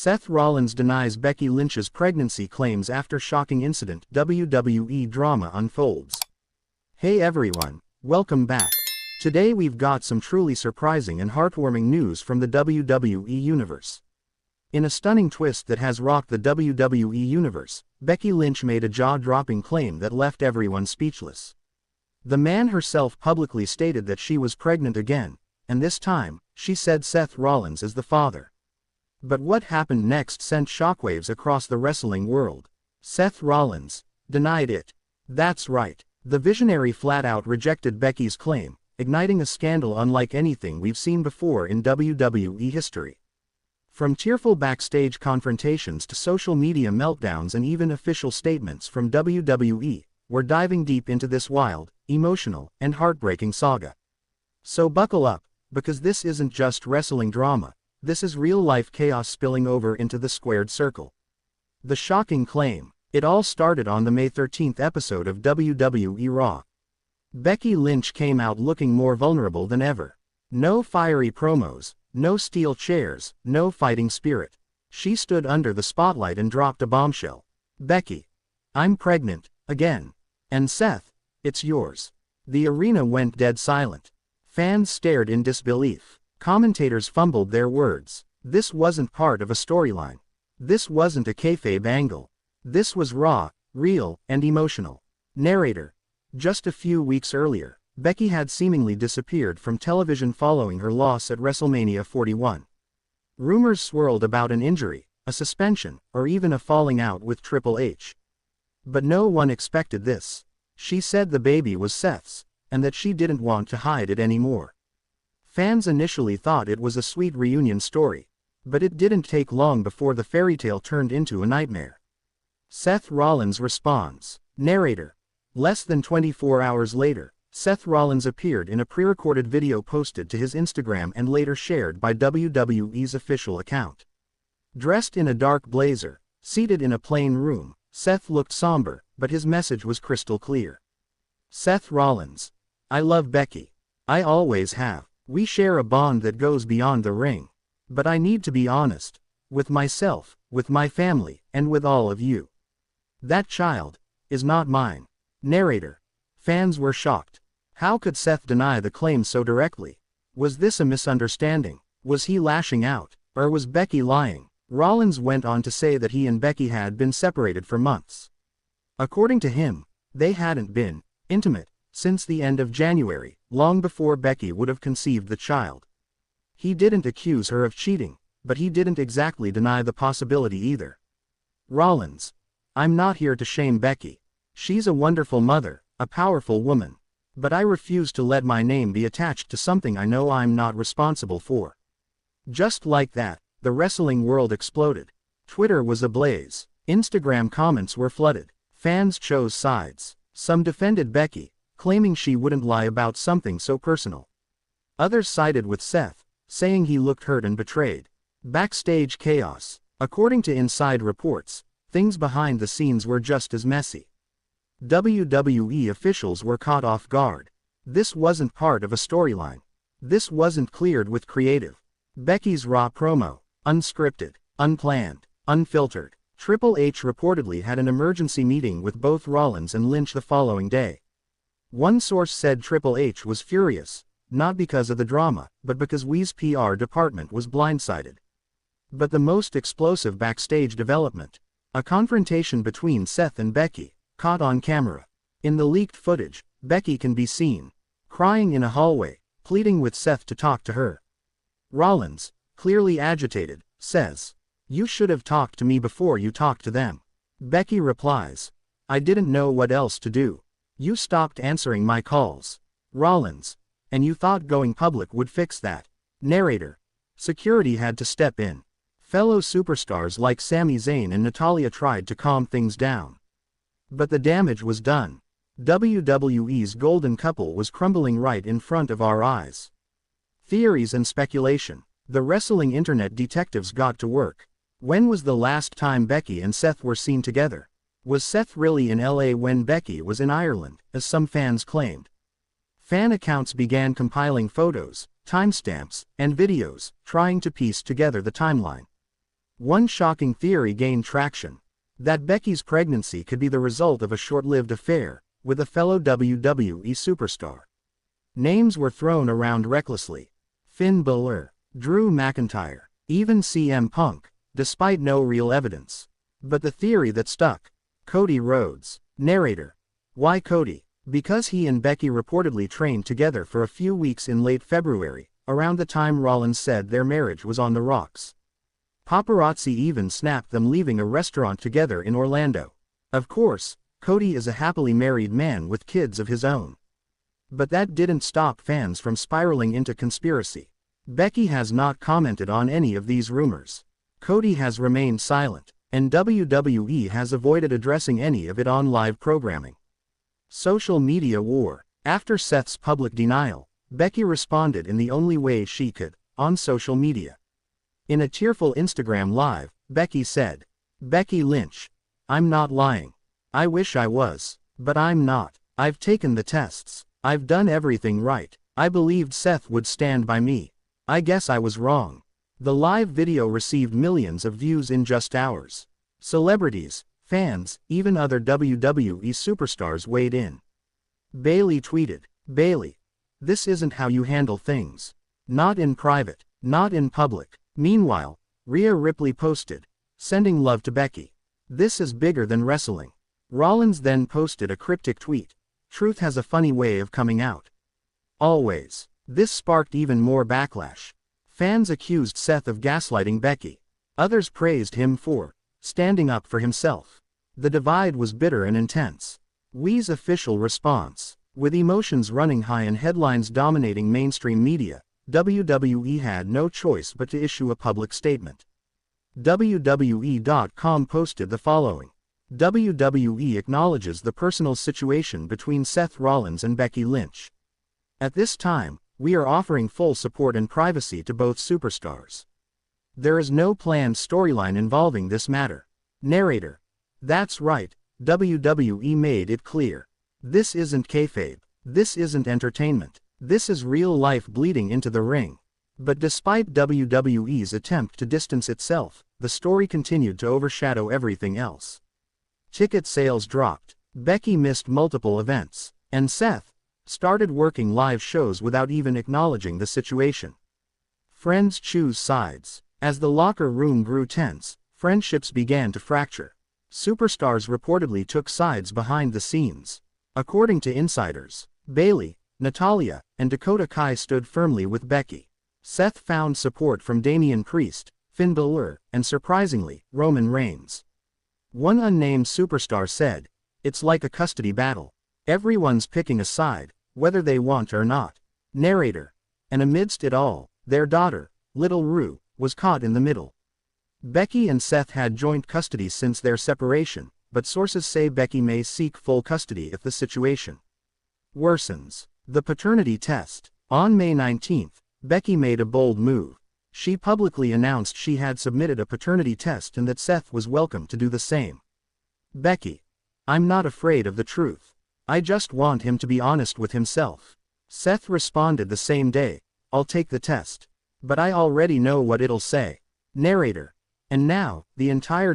Seth Rollins denies Becky Lynch's pregnancy claims after shocking incident. WWE drama unfolds. Hey everyone, welcome back. Today we've got some truly surprising and heartwarming news from the WWE Universe. In a stunning twist that has rocked the WWE Universe, Becky Lynch made a jaw-dropping claim that left everyone speechless. The man herself publicly stated that she was pregnant again, and this time, she said Seth Rollins is the father. But what happened next sent shockwaves across the wrestling world. Seth Rollins denied it. That's right, the visionary flat-out rejected Becky's claim, igniting a scandal unlike anything we've seen before in WWE history. From tearful backstage confrontations to social media meltdowns and even official statements from WWE, we're diving deep into this wild, emotional, and heartbreaking saga. So buckle up, because this isn't just wrestling drama. This is real-life chaos spilling over into the squared circle. The shocking claim. It all started on the May 13th episode of WWE RAW. Becky Lynch came out looking more vulnerable than ever. No fiery promos, no steel chairs, no fighting spirit. She stood under the spotlight and dropped a bombshell. "Becky, I'm pregnant, again. And Seth, it's yours." The arena went dead silent. Fans stared in disbelief. Commentators fumbled their words. This wasn't part of a storyline. This wasn't a kayfabe angle. This was raw, real, and emotional. Narrator. Just a few weeks earlier, Becky had seemingly disappeared from television following her loss at WrestleMania 41. Rumors swirled about an injury, a suspension, or even a falling out with Triple H. But no one expected this. She said the baby was Seth's, and that she didn't want to hide it anymore. Fans initially thought it was a sweet reunion story, but it didn't take long before the fairy tale turned into a nightmare. Seth Rollins responds. Narrator. Less than 24 hours later, Seth Rollins appeared in a pre-recorded video posted to his Instagram and later shared by WWE's official account. Dressed in a dark blazer, seated in a plain room, Seth looked somber, but his message was crystal clear. Seth Rollins. I love Becky. I always have. We share a bond that goes beyond the ring. But I need to be honest. With myself, with my family, and with all of you. That child is not mine. Narrator. Fans were shocked. How could Seth deny the claim so directly? Was this a misunderstanding? Was he lashing out? Or was Becky lying? Rollins went on to say that he and Becky had been separated for months. According to him, they hadn't been intimate since the end of January, long before Becky would have conceived the child. He didn't accuse her of cheating, but he didn't exactly deny the possibility either. Rollins. I'm not here to shame Becky. She's a wonderful mother, a powerful woman. But I refuse to let my name be attached to something I know I'm not responsible for. Just like that, the wrestling world exploded. Twitter was ablaze. Instagram comments were flooded. Fans chose sides. Some defended Becky, claiming she wouldn't lie about something so personal. Others sided with Seth, saying he looked hurt and betrayed. Backstage chaos. According to inside reports, things behind the scenes were just as messy. WWE officials were caught off guard. This wasn't part of a storyline. This wasn't cleared with creative. Becky's Raw promo. Unscripted, unplanned, unfiltered. Triple H reportedly had an emergency meeting with both Rollins and Lynch the following day. One source said Triple H was furious, not because of the drama, but because WWE's PR department was blindsided. But the most explosive backstage development, a confrontation between Seth and Becky, caught on camera. In the leaked footage, Becky can be seen crying in a hallway, pleading with Seth to talk to her. Rollins, clearly agitated, says, "You should have talked to me before you talked to them." Becky replies, "I didn't know what else to do. You stopped answering my calls." Rollins. And you thought going public would fix that. Narrator. Security had to step in. Fellow superstars like Sami Zayn and Natalya tried to calm things down. But the damage was done. WWE's golden couple was crumbling right in front of our eyes. Theories and speculation. The wrestling internet detectives got to work. When was the last time Becky and Seth were seen together? Was Seth really in LA when Becky was in Ireland, as some fans claimed? Fan accounts began compiling photos, timestamps, and videos, trying to piece together the timeline. One shocking theory gained traction: that Becky's pregnancy could be the result of a short-lived affair with a fellow WWE superstar. Names were thrown around recklessly: Finn Balor, Drew McIntyre, even CM Punk, despite no real evidence. But the theory that stuck: Cody Rhodes. Narrator: why Cody? Because he and Becky reportedly trained together for a few weeks in late February, around the time Rollins said their marriage was on the rocks. Paparazzi even snapped them leaving a restaurant together in Orlando. Of course, Cody is a happily married man with kids of his own. But that didn't stop fans from spiraling into conspiracy. Becky has not commented on any of these rumors. Cody has remained silent, and WWE has avoided addressing any of it on live programming. Social media war. After Seth's public denial, Becky responded in the only way she could, on social media. In a tearful Instagram live, Becky said, "Becky Lynch. I'm not lying. I wish I was, but I'm not. I've taken the tests. I've done everything right. I believed Seth would stand by me. I guess I was wrong." The live video received millions of views in just hours. Celebrities, fans, even other WWE superstars weighed in. Bayley tweeted, "Bayley, this isn't how you handle things. Not in private, not in public." Meanwhile, Rhea Ripley posted, "Sending love to Becky. This is bigger than wrestling." Rollins then posted a cryptic tweet, "Truth has a funny way of coming out. Always." This sparked even more backlash. Fans accused Seth of gaslighting Becky. Others praised him for standing up for himself. The divide was bitter and intense. WE's official response. With emotions running high and headlines dominating mainstream media, WWE had no choice but to issue a public statement. WWE.com posted the following: WWE acknowledges the personal situation between Seth Rollins and Becky Lynch. At this time, we are offering full support and privacy to both superstars. There is no planned storyline involving this matter. Narrator: that's right, WWE made it clear. This isn't kayfabe. This isn't entertainment. This is real life bleeding into the ring. But despite WWE's attempt to distance itself, the story continued to overshadow everything else. Ticket sales dropped. Becky missed multiple events. And Seth started working live shows without even acknowledging the situation. Friends choose sides. As the locker room grew tense, friendships began to fracture. Superstars reportedly took sides behind the scenes. According to insiders, Bayley, Natalya, and Dakota Kai stood firmly with Becky. Seth found support from Damian Priest, Finn Balor, and surprisingly, Roman Reigns. One unnamed superstar said, "It's like a custody battle. Everyone's picking a side, whether they want or not." Narrator: and amidst it all, their daughter, Little Rue, was caught in the middle. Becky and Seth had joint custody since their separation, but sources say Becky may seek full custody if the situation worsens. The paternity test. On May 19, Becky made a bold move. She publicly announced she had submitted a paternity test and that Seth was welcome to do the same. Becky: "I'm not afraid of the truth. I just want him to be honest with himself." Seth responded the same day, "I'll take the test. But I already know what it'll say." Narrator: and now, the entire